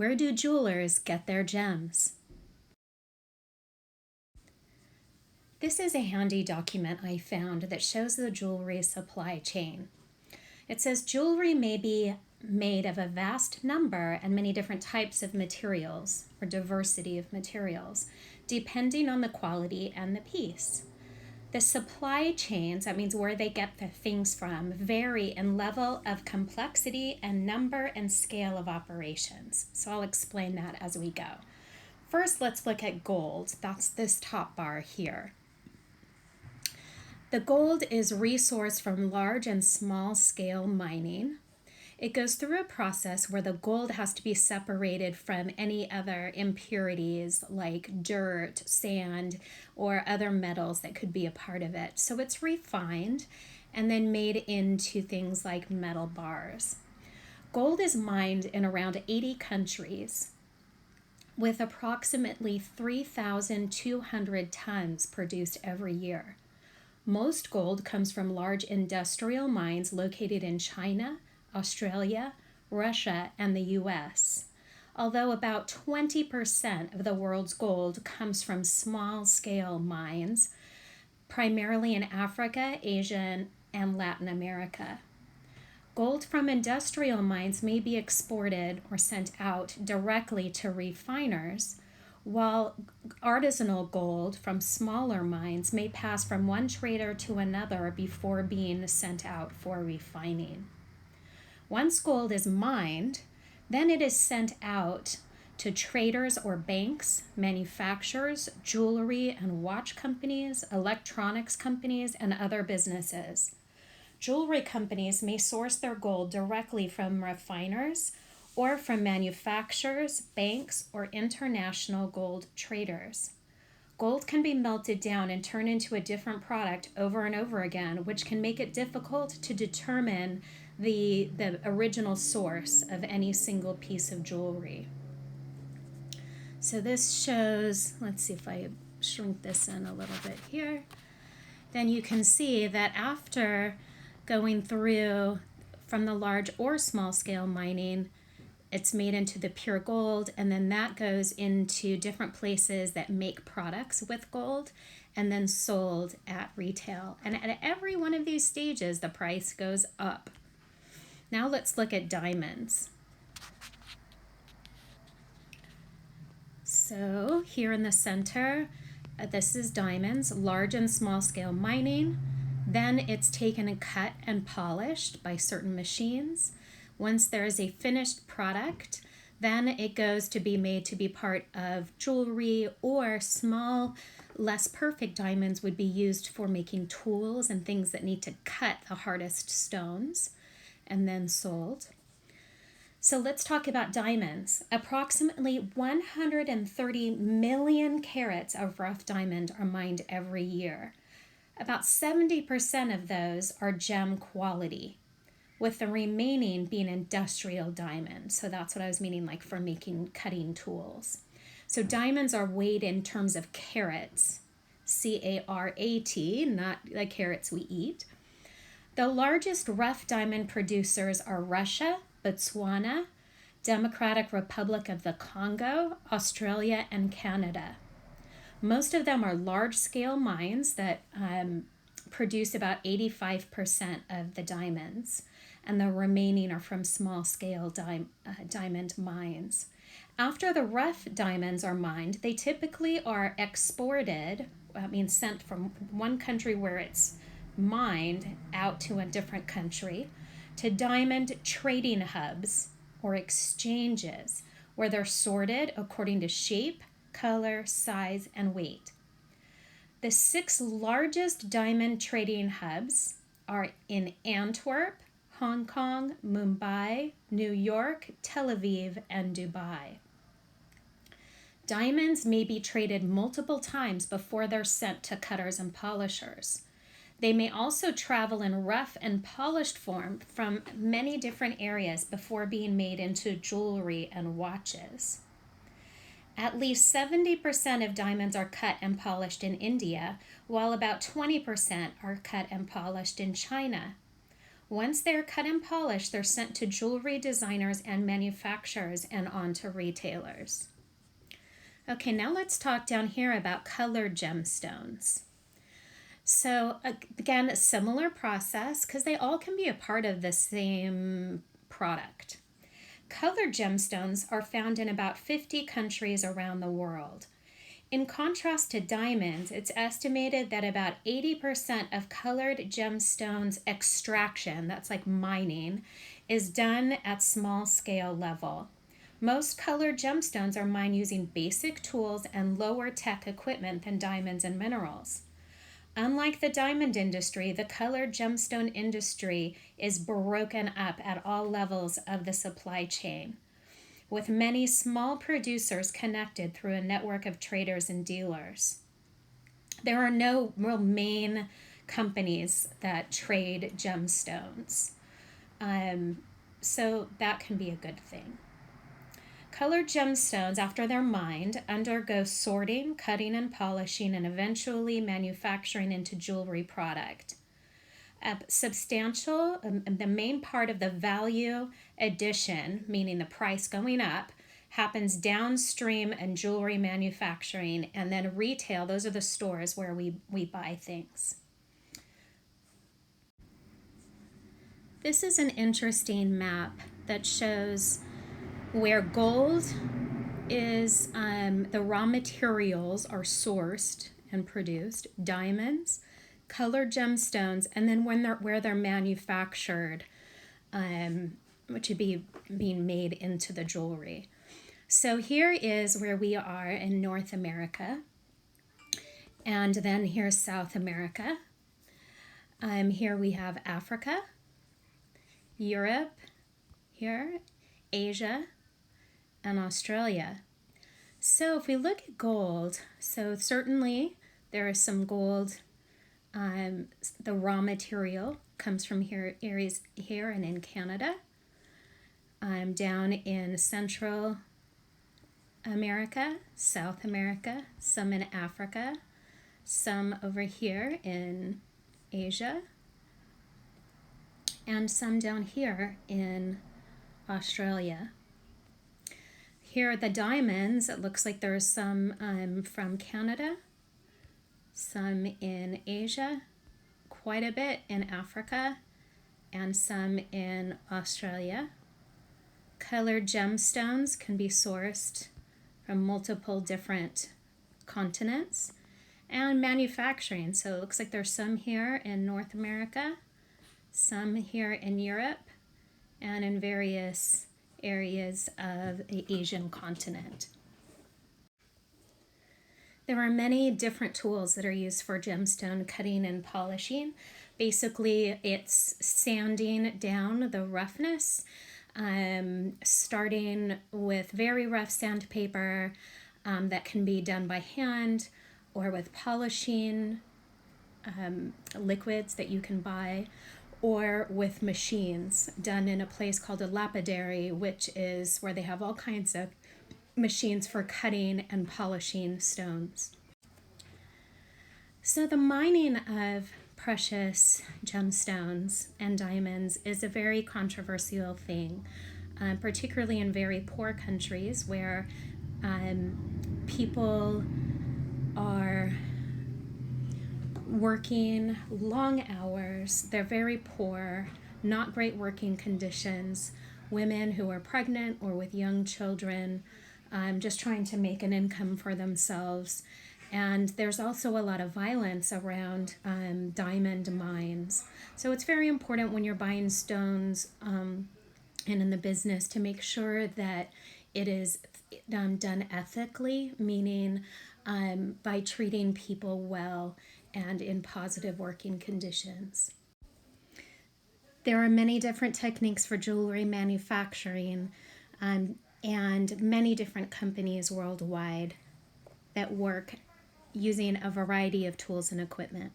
Where do jewelers get their gems? This is a handy document I found that shows the jewelry supply chain. It says jewelry may be made of a vast number and many different types of materials, or diversity of materials, depending on the quality and the piece. The supply chains, that means where they get the things from, vary in level of complexity and number and scale of operations. So I'll explain that as we go. First, let's look at gold. That's this top bar here. The gold is resourced from large and small scale mining. It goes through a process where the gold has to be separated from any other impurities like dirt, sand, or other metals that could be a part of it. So it's refined and then made into things like metal bars. Gold is mined in around 80 countries with approximately 3,200 tons produced every year. Most gold comes from large industrial mines located in China, Australia, Russia, and the US, although about 20% of the world's gold comes from small-scale mines, primarily in Africa, Asia, and Latin America. Gold from industrial mines may be exported or sent out directly to refiners, while artisanal gold from smaller mines may pass from one trader to another before being sent out for refining. Once gold is mined, then it is sent out to traders or banks, manufacturers, jewelry and watch companies, electronics companies, and other businesses. Jewelry companies may source their gold directly from refiners or from manufacturers, banks, or international gold traders. Gold can be melted down and turned into a different product over and over again, which can make it difficult to determine the original source of any single piece of jewelry. So this shows, let's see if I shrink this in a little bit here. Then you can see that after going through from the large or small scale mining, it's made into the pure gold, and then that goes into different places that make products with gold and then sold at retail. And at every one of these stages, the price goes up. Now let's look at diamonds. So here in the center, this is diamonds, large and small scale mining. Then it's taken and cut and polished by certain machines. Once there is a finished product, then it goes to be made to be part of jewelry, or small, less perfect diamonds would be used for making tools and things that need to cut the hardest stones, and then sold. So let's talk about diamonds. Approximately 130 million carats of rough diamond are mined every year. About 70% of those are gem quality, with the remaining being industrial diamond. So that's what I was meaning, like for making cutting tools. So diamonds are weighed in terms of carats, C-A-R-A-T, not the carrots we eat. The largest rough diamond producers are Russia, Botswana, Democratic Republic of the Congo, Australia, and Canada. Most of them are large-scale mines that produce about 85% of the diamonds, and the remaining are from small-scale diamond mines. After the rough diamonds are mined, they typically are exported, that means sent from one country where it's mined out to a different country, to diamond trading hubs or exchanges, where they're sorted according to shape, color, size, and weight. The 6 largest diamond trading hubs are in Antwerp, Hong Kong, Mumbai, New York, Tel Aviv, and Dubai. Diamonds may be traded multiple times before they're sent to cutters and polishers. They may also travel in rough and polished form from many different areas before being made into jewelry and watches. At least 70% of diamonds are cut and polished in India, while about 20% are cut and polished in China. Once they're cut and polished, they're sent to jewelry designers and manufacturers and on to retailers. Okay, now let's talk down here about colored gemstones. So again, a similar process because they all can be a part of the same product. Colored gemstones are found in about 50 countries around the world. In contrast to diamonds, it's estimated that about 80% of colored gemstones extraction, that's like mining, is done at small scale level. Most colored gemstones are mined using basic tools and lower tech equipment than diamonds and minerals. Unlike the diamond industry, the colored gemstone industry is broken up at all levels of the supply chain, with many small producers connected through a network of traders and dealers. There are no real main companies that trade gemstones, so that can be a good thing. Colored gemstones, after they're mined, undergo sorting, cutting, and polishing, and eventually manufacturing into jewelry product. The main part of the value addition, meaning the price going up, happens downstream in jewelry manufacturing, and then retail, those are the stores where we buy things. This is an interesting map that shows where gold is, the raw materials are sourced and produced, diamonds, colored gemstones, and then where they're manufactured, which would be being made into the jewelry. So here is where we are in North America, and then here's South America. Here we have Africa, Europe, here, Asia, and Australia. So if we look at gold, so certainly there is some gold. The raw material comes from areas here and in Canada. Down in Central America, South America, some in Africa, some over here in Asia, and some down here in Australia. Here are the diamonds. It looks like there's some from Canada, some in Asia, quite a bit in Africa, and some in Australia. Colored gemstones can be sourced from multiple different continents, and manufacturing. So it looks like there's some here in North America, some here in Europe, and in various areas of the Asian continent. There are many different tools that are used for gemstone cutting and polishing. Basically, it's sanding down the roughness, starting with very rough sandpaper that can be done by hand or with polishing liquids that you can buy, or with machines done in a place called a lapidary, which is where they have all kinds of machines for cutting and polishing stones. So the mining of precious gemstones and diamonds is a very controversial thing, particularly in very poor countries where people are working long hours. They're very poor, not great working conditions. Women who are pregnant or with young children, just trying to make an income for themselves. And there's also a lot of violence around diamond mines. So it's very important when you're buying stones and in the business to make sure that it is done ethically, meaning by treating people well and in positive working conditions. There are many different techniques for jewelry manufacturing and many different companies worldwide that work using a variety of tools and equipment.